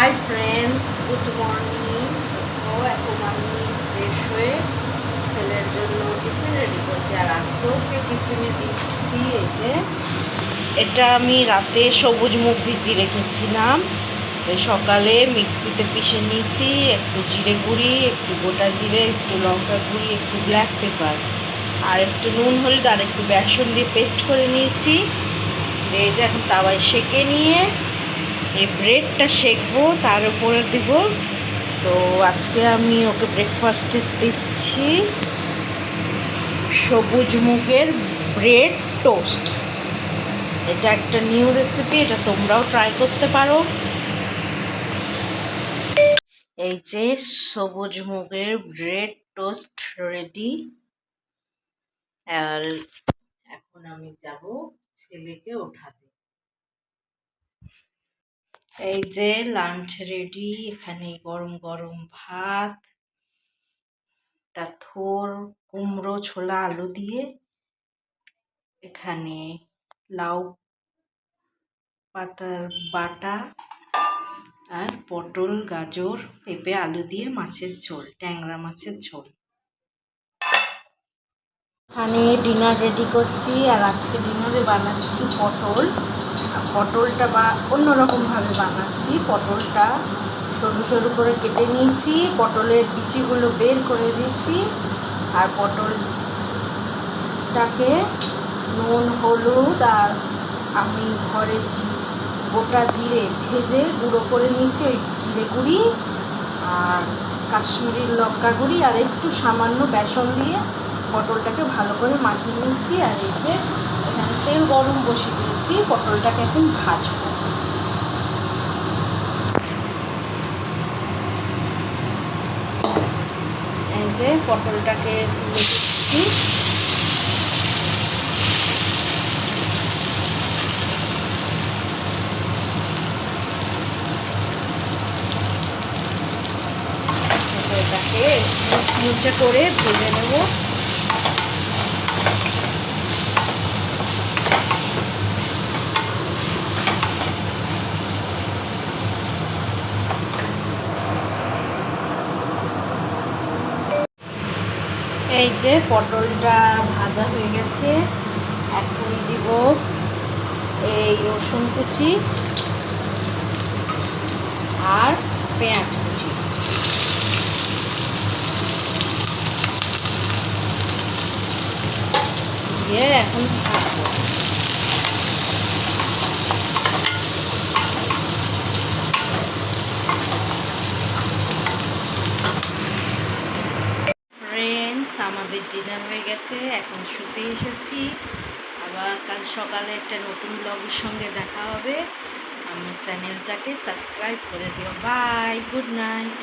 Hi friends, good morning. তো এখন আমি ফ্রেশ হয়ে ছেলের জন্য টিফিন রেডি করছি, আর আজকে ওকে টিফিনে দিচ্ছি এই যে এটা আমি রাতে সবুজ মুগ ভিজিয়ে রেখেছিলাম, সকালে মিক্সিতে পিষে নিয়েছি, একটু জিরে গুঁড়ি, একটু গোটা জিরে, একটু লঙ্কা গুঁড়ি, একটু ব্ল্যাক পেপার আর একটু নুন হলুদ আর একটু বেসন দিয়ে পেস্ট করে নিয়েছি। এই যে এখন তাওয়ায় সেঁকে নিয়ে এই ব্রেডটা সেঁকবো, তার উপরে দিব। তো আজকে আমি ওকে ব্রেকফাস্টে দিচ্ছি সবুজ মুগের ব্রেড টোস্ট। এটা একটা নিউ রেসিপি, এটা তোমরাও ট্রাই করতে পারো। এই যে সবুজ মুগের ব্রেড টোস্ট রেডি। আর এখন আমি যাব ছেলেকে ওঠাতে। এই যে লাঞ্চ রেডি, এখানে গরম গরম ভাত, থোর কুমড়ো ছোলা আলু দিয়ে, এখানে লাউ পাতার বাটা আর পটল গাজর পেঁপে আলু দিয়ে মাছের ঝোল, ট্যাংরা মাছের ঝোল। এখানে ডিনার রেডি করছি, আর আজকে ডিনারে বানাচ্ছি পটল। পটলটা অন্যরকমভাবে বানাচ্ছি। পটলটা সরু সরু করে কেটে নিয়েছি, পটলের বিচিগুলো বের করে দিয়েছি, আর পটলটাকে নুন হলুদ আর আমি ঘরে গোটা জিরে ভেজে গুঁড়ো করে নিয়েছি, ওই জিরে গুঁড়ি আর কাশ্মীরি লঙ্কা গুঁড়ি আর একটু সামান্য বেসন দিয়ে পটলটাকে ভালো করে মাখিয়ে নিয়েছি। আর এই যে এখানে তেল গরম বসিয়ে দিয়েছি, পটলটাকে এখন ভাজবো। এই যে পটলটাকে তুলে দিচ্ছি। এটাকে মুচমুচে করে ভেজে নেব। এই যে পটলটা ভাজা হয়ে গেছে, এখন দিব এই রসুন কুচি আর পেঁয়াজ কুচি। দিয়ে এখন ভাজবো। আমাদের ডিনার হয়ে গেছে, এখন শুতে এসেছি। আবার কাল সকালে একটা নতুন ব্লগের সঙ্গে দেখা হবে। আমার চ্যানেলটাকে সাবস্ক্রাইব করে দিও। Bye, good night.